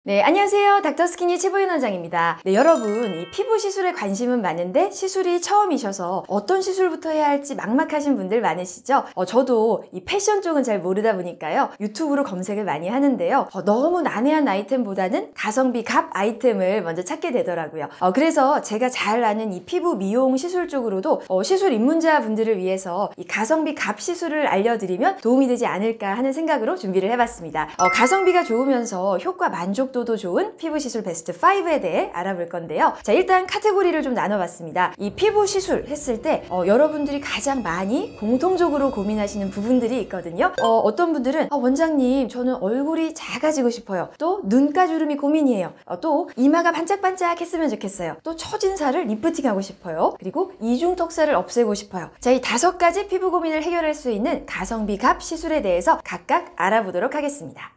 네, 안녕하세요. 닥터스키니 최보연 원장입니다. 네, 여러분, 이 피부 시술에 관심은 많은데 시술이 처음이셔서 어떤 시술부터 해야 할지 막막하신 분들 많으시죠? 저도 이 패션 쪽은 잘 모르다 보니까요. 유튜브로 검색을 많이 하는데요. 너무 난해한 아이템보다는 가성비 값 아이템을 먼저 찾게 되더라고요. 그래서 제가 잘 아는 이 피부 미용 시술 쪽으로도 시술 입문자 분들을 위해서 이 가성비 값 시술을 알려드리면 도움이 되지 않을까 하는 생각으로 준비를 해봤습니다. 가성비가 좋으면서 효과 만족도도 좋은 피부 시술 베스트 5에 대해 알아볼 건데요. 자, 일단 카테고리를 좀 나눠봤습니다. 이 피부 시술 했을 때 여러분들이 가장 많이 공통적으로 고민하시는 부분들이 있거든요. 어떤 분들은 원장님 저는 얼굴이 작아지고 싶어요. 또 눈가주름이 고민이에요. 또 이마가 반짝반짝 했으면 좋겠어요. 또 처진 살을 리프팅하고 싶어요. 그리고 이중턱살을 없애고 싶어요. 자, 이 5가지 피부 고민을 해결할 수 있는 가성비 값 시술에 대해서 각각 알아보도록 하겠습니다.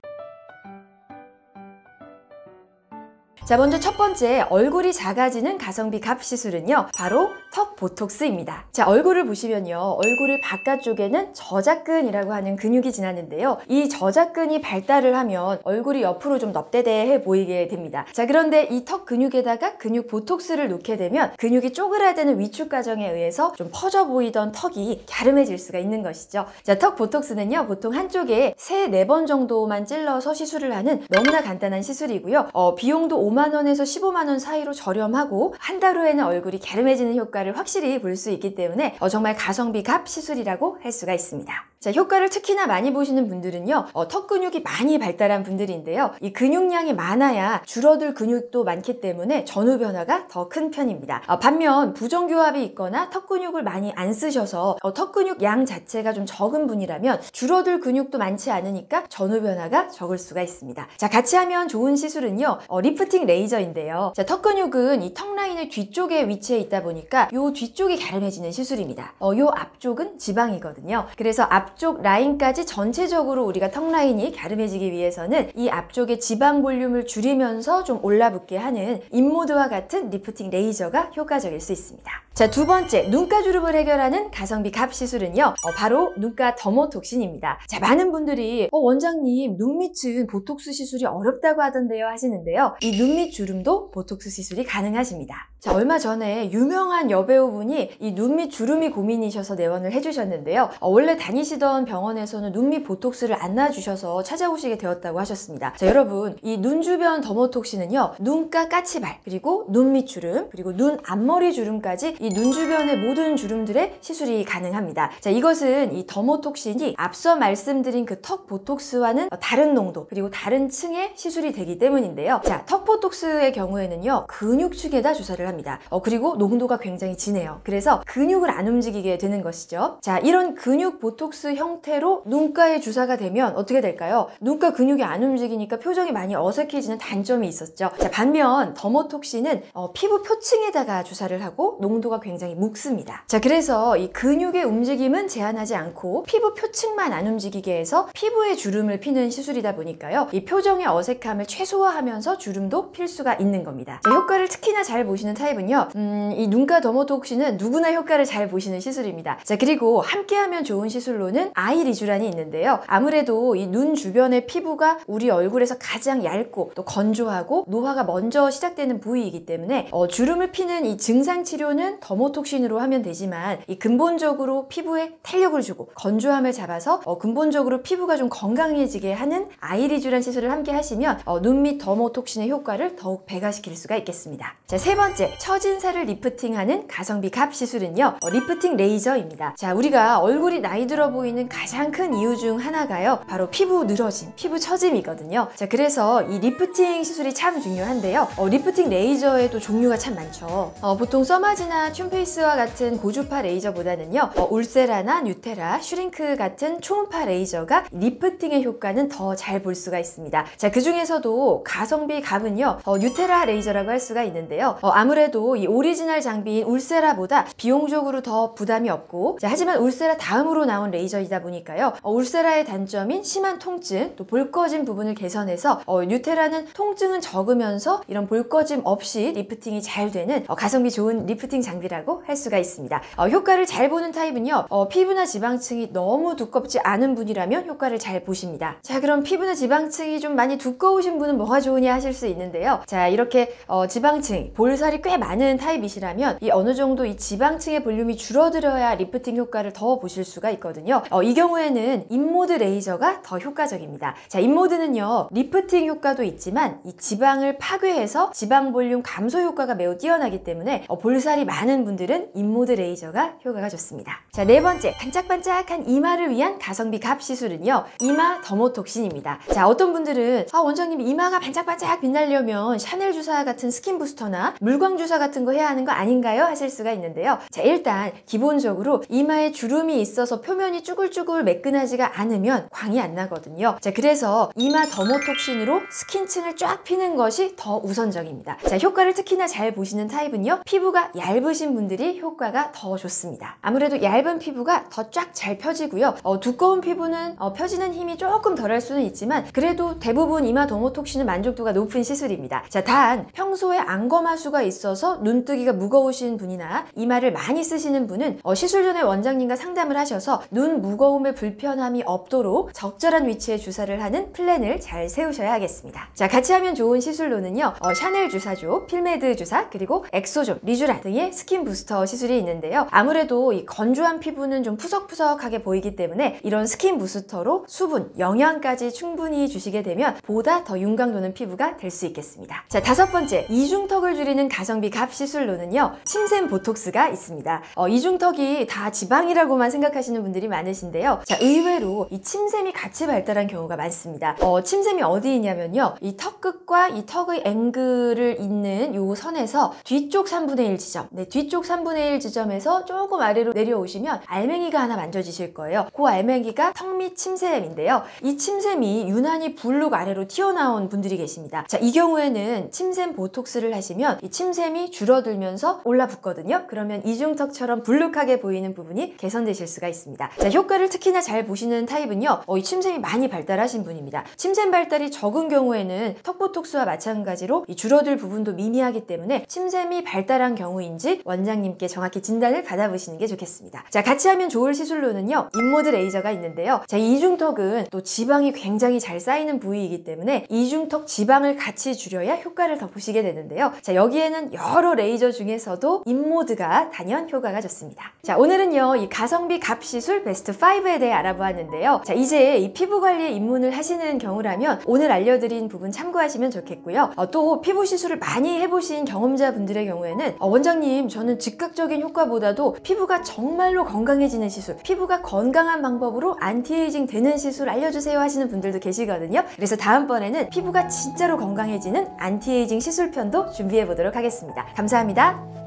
자, 먼저 첫 번째 얼굴이 작아지는 가성비 값 시술은요, 바로 턱 보톡스입니다. 자, 얼굴을 보시면요, 얼굴을 바깥쪽에는 저작근이라고 하는 근육이 지나는데요, 이 저작근이 발달을 하면 얼굴이 옆으로 좀 넙대대해 보이게 됩니다. 자, 그런데 이 턱 근육에다가 근육 보톡스를 놓게 되면 근육이 쪼그라드는 위축 과정에 의해서 좀 퍼져 보이던 턱이 갸름해질 수가 있는 것이죠. 자, 턱 보톡스는요, 보통 한쪽에 3-4번 정도만 찔러서 시술을 하는 너무나 간단한 시술이고요. 비용도 5만원에서 15만원 사이로 저렴하고 한 달 후에는 얼굴이 갸름해지는 효과를 확실히 볼 수 있기 때문에 정말 가성비 값 시술이라고 할 수가 있습니다. 자, 효과를 특히나 많이 보시는 분들은요, 턱 근육이 많이 발달한 분들인데요, 이 근육량이 많아야 줄어들 근육도 많기 때문에 전후 변화가 더 큰 편입니다. 반면 부정교합이 있거나 턱 근육을 많이 안 쓰셔서 턱 근육 양 자체가 좀 적은 분이라면 줄어들 근육도 많지 않으니까 전후 변화가 적을 수가 있습니다. 자, 같이 하면 좋은 시술은요, 리프팅 레이저인데요. 자, 턱 근육은 이 턱 라인의 뒤쪽에 위치해 있다 보니까 요 뒤쪽이 갸름해지는 시술입니다. 요 앞쪽은 지방이거든요. 그래서 앞쪽 라인까지 전체적으로 우리가 턱 라인이 갸름해지기 위해서는 이 앞쪽의 지방 볼륨을 줄이면서 좀 올라붙게 하는 인모드와 같은 리프팅 레이저가 효과적일 수 있습니다. 자, 두 번째, 눈가주름을 해결하는 가성비 값 시술은요, 바로 눈가 더모톡신입니다. 자, 많은 분들이 원장님 눈밑은 보톡스 시술이 어렵다고 하던데요 하시는데요, 이 눈밑 주름도 보톡스 시술이 가능하십니다. 자, 얼마 전에 유명한 여배우분이 이 눈밑 주름이 고민이셔서 내원을 해주셨는데요, 원래 다니시던 병원에서는 눈밑 보톡스를 안 놔주셔서 찾아오시게 되었다고 하셨습니다. 자, 여러분, 이 눈 주변 더모톡신은요, 눈가 까치발, 그리고 눈밑 주름, 그리고 눈 앞머리 주름까지 이 눈 주변의 모든 주름들의 시술이 가능합니다. 자, 이것은 이 더모톡신이 앞서 말씀드린 그 턱 보톡스와는 다른 농도, 그리고 다른 층의 시술이 되기 때문인데요. 자, 턱 보톡스의 경우에는요, 근육축에다 주사를 합니다. 그리고 농도가 굉장히 진해요. 그래서 근육을 안 움직이게 되는 것이죠. 자, 이런 근육 보톡스 형태로 눈가에 주사가 되면 어떻게 될까요? 눈가 근육이 안 움직이니까 표정이 많이 어색해지는 단점이 있었죠. 자, 반면 더모톡신은 피부 표층에다가 주사를 하고 농도가 굉장히 묵습니다. 자, 그래서 이 근육의 움직임은 제한하지 않고 피부 표층만 안 움직이게 해서 피부에 주름을 피는 시술이다 보니까요, 이 표정의 어색함을 최소화하면서 주름도 필 수가 있는 겁니다. 자, 효과를 특히나 잘 보시는 타입은요, 이 눈가 더모톡신은 누구나 효과를 잘 보시는 시술입니다. 자, 그리고 함께하면 좋은 시술로는 아이 리쥬란이 있는데요, 아무래도 이 눈 주변의 피부가 우리 얼굴에서 가장 얇고 또 건조하고 노화가 먼저 시작되는 부위이기 때문에 주름을 피는 이 증상 치료는 더모톡신으로 하면 되지만, 이 근본적으로 피부에 탄력을 주고 건조함을 잡아서 근본적으로 피부가 좀 건강해지게 하는 아이 리쥬란 시술을 함께 하시면 눈밑 더모톡신의 효과를 더욱 배가시킬 수가 있겠습니다. 자, 세 번째, 처진 살을 리프팅하는 가성비 값 시술은요, 리프팅 레이저입니다. 자, 우리가 얼굴이 나이 들어 보이는 가장 큰 이유 중 하나가요, 바로 피부 늘어짐, 피부 처짐이거든요. 자, 그래서 이 리프팅 시술이 참 중요한데요, 리프팅 레이저에도 종류가 참 많죠. 보통 써마지나 튠페이스와 같은 고주파 레이저보다는요, 울세라나 뉴테라, 슈링크 같은 초음파 레이저가 리프팅의 효과는 더 잘 볼 수가 있습니다. 자, 그 중에서도 가성비 값은요, 뉴테라 레이저라고 할 수가 있는데요, 아무래도 이 오리지널 장비인 울세라보다 비용적으로 더 부담이 없고, 자, 하지만 울세라 다음으로 나온 레이저 레이저이다 보니까요. 울세라의 단점인 심한 통증, 또 볼 꺼짐 부분을 개선해서 뉴테라는 통증은 적으면서 이런 볼 꺼짐 없이 리프팅이 잘 되는 가성비 좋은 리프팅 장비라고 할 수가 있습니다. 효과를 잘 보는 타입은요. 피부나 지방층이 너무 두껍지 않은 분이라면 효과를 잘 보십니다. 자, 그럼 피부나 지방층이 좀 많이 두꺼우신 분은 뭐가 좋으냐 하실 수 있는데요. 자, 이렇게 지방층, 볼살이 꽤 많은 타입이시라면 이 어느 정도 이 지방층의 볼륨이 줄어들어야 리프팅 효과를 더 보실 수가 있거든요. 이 경우에는 인모드 레이저가 더 효과적입니다. 자, 인모드는요, 리프팅 효과도 있지만 이 지방을 파괴해서 지방 볼륨 감소 효과가 매우 뛰어나기 때문에 볼살이 많은 분들은 인모드 레이저가 효과가 좋습니다. 자, 네 번째, 반짝반짝한 이마를 위한 가성비 갑 시술은요, 이마 더모톡신입니다. 자, 어떤 분들은 원장님 이마가 반짝반짝 빛나려면 샤넬 주사 같은 스킨 부스터나 물광 주사 같은 거 해야 하는 거 아닌가요? 하실 수가 있는데요. 자, 일단 기본적으로 이마에 주름이 있어서 표면이 쭈글쭈글 매끈하지가 않으면 광이 안 나거든요. 자, 그래서 이마 더모톡신으로 스킨층을 쫙 피는 것이 더 우선적입니다. 자, 효과를 특히나 잘 보시는 타입은요, 피부가 얇으신 분들이 효과가 더 좋습니다. 아무래도 얇은 피부가 더 쫙 잘 펴지고요. 두꺼운 피부는 펴지는 힘이 조금 덜할 수는 있지만 그래도 대부분 이마 더모톡신은 만족도가 높은 시술입니다. 자, 단 평소에 안검하수가 있어서 눈뜨기가 무거우신 분이나 이마를 많이 쓰시는 분은 시술 전에 원장님과 상담을 하셔서 눈 무거움에 불편함이 없도록 적절한 위치에 주사를 하는 플랜을 잘 세우셔야 하겠습니다. 자, 같이 하면 좋은 시술로는요, 샤넬 주사조, 필메드 주사, 그리고 엑소존, 리쥬란 등의 스킨 부스터 시술이 있는데요. 아무래도 이 건조한 피부는 좀 푸석푸석하게 보이기 때문에 이런 스킨 부스터로 수분, 영양까지 충분히 주시게 되면 보다 더 윤광 도는 피부가 될 수 있겠습니다. 자, 다섯 번째, 이중턱을 줄이는 가성비 갑 시술로는요, 침샘 보톡스가 있습니다. 이중턱이 다 지방이라고만 생각하시는 분들이 많으신데요. 자, 의외로 이 침샘이 같이 발달한 경우가 많습니다. 침샘이 어디 있냐면요, 이 턱 끝과 이 턱의 앵글을 잇는 요 선에서 뒤쪽 3분의 1 지점, 네, 뒤쪽 3분의 1 지점에서 조금 아래로 내려오시면 알맹이가 하나 만져지실 거예요. 그 알맹이가 턱 밑 침샘인데요. 이 침샘이 유난히 불룩 아래로 튀어나온 분들이 계십니다. 자, 이 경우에는 침샘 보톡스를 하시면 이 침샘이 줄어들면서 올라붙거든요. 그러면 이중턱처럼 불룩하게 보이는 부분이 개선되실 수가 있습니다. 자, 효과를 특히나 잘 보시는 타입은요, 이 침샘이 많이 발달하신 분입니다. 침샘 발달이 적은 경우에는 턱 보톡스와 마찬가지로 이 줄어들 부분도 미미하기 때문에 침샘이 발달한 경우인지 원장님께 정확히 진단을 받아보시는 게 좋겠습니다. 자, 같이 하면 좋을 시술로는요, 인모드 레이저가 있는데요. 자, 이중턱은 또 지방이 굉장히 잘 쌓이는 부위이기 때문에 이중턱 지방을 같이 줄여야 효과를 더 보시게 되는데요. 자, 여기에는 여러 레이저 중에서도 인모드가 단연 효과가 좋습니다. 자, 오늘은요, 이 가성비 갑 시술 베스트 5에 대해 알아보았는데요. 자, 이제 이 피부 관리에 입문을 하시는 경우라면 오늘 알려드린 부분 참고하시면 좋겠고요. 또 피부 시술을 많이 해보신 경험자분들의 경우에는 원장님, 저는 즉각적인 효과보다도 피부가 정말로 건강해지는 시술, 피부가 건강한 방법으로 안티에이징 되는 시술 알려주세요 하시는 분들도 계시거든요. 그래서 다음번에는 피부가 진짜로 건강해지는 안티에이징 시술편도 준비해 보도록 하겠습니다. 감사합니다.